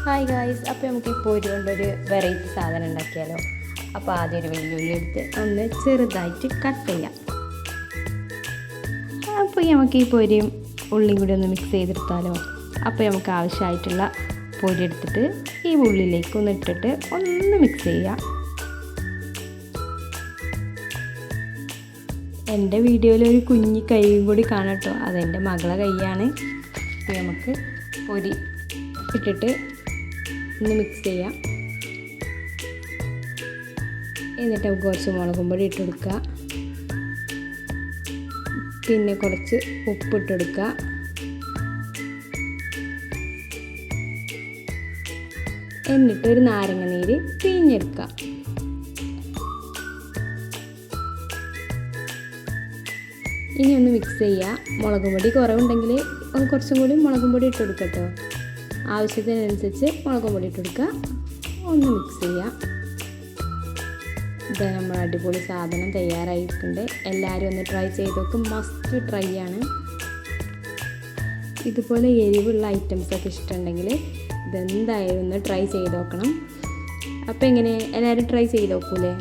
Hi guys, അപ്പോൾ നമുക്ക് ഇപ്പോൾ കൊണ്ടൊരു വെറൈറ്റി സാധനം ഉണ്ടാക്കിയാലോ. അപ്പോൾ ആദ്യം ഒരു വെല്ലുള്ളി എടുത്ത് ഒന്ന് ചെറുതായിട്ട് കട്ട് ചെയ്യാം. അപ്പോൾ നമുക്ക് ഈ പൊരിയും ഉള്ളിയും കൂടി ഒന്ന് മിക്സ് ചെയ്തെടുത്താലോ. അപ്പോൾ നമുക്ക് ആവശ്യമായിട്ടുള്ള പൊരി എടുത്തിട്ട് ഈ ഉള്ളിലേക്ക് ഒന്ന് ഇട്ടിട്ട് ഒന്ന് മിക്സ് ചെയ്യാം. എൻ്റെ വീഡിയോയിൽ ഒരു കുഞ്ഞി കൈയും കൂടി കാണാം കേട്ടോ, അതെൻ്റെ മകളെ കൈയാണ്. അപ്പോൾ നമുക്ക് പൊരി ഇട്ടിട്ട് ഒന്ന് മിക്സ് ചെയ്യാം. എന്നിട്ട് നമുക്ക് കുറച്ച് മുളകും പൊടി ഇട്ട് കൊടുക്കുക, പിന്നെ കുറച്ച് ഉപ്പിട്ട് കൊടുക്കുക, എന്നിട്ട് ഒരു നാരങ്ങ നീര് പിഴിഞ്ഞെടുക്കുക. ഇനി ഒന്ന് മിക്സ് ചെയ്യുക. മുളകും പൊടി കുറവുണ്ടെങ്കിൽ കുറച്ചും കൂടി മുളകും പൊടി ഇട്ട് കൊടുക്കുക കേട്ടോ. ആവശ്യത്തിനനുസരിച്ച് മുളകും പൊടി ഇട്ട് കൊടുക്കുക. ഒന്ന് മിക്സ് ചെയ്യുക. ഇത് നമ്മൾ അടിപൊളി സാധനം തയ്യാറായിട്ടുണ്ട്. എല്ലാവരും ഒന്ന് ട്രൈ ചെയ്ത് നോക്കും, മസ്റ്റ് ട്രൈ ആണ്. ഇതുപോലെ എരിവുള്ള ഐറ്റംസൊക്കെ ഇഷ്ടമുണ്ടെങ്കിൽ ഇതെന്തായാലും ഒന്ന് ട്രൈ ചെയ്ത് നോക്കണം. അപ്പോൾ എങ്ങനെ എല്ലാവരും ട്രൈ ചെയ്ത് നോക്കൂലേ?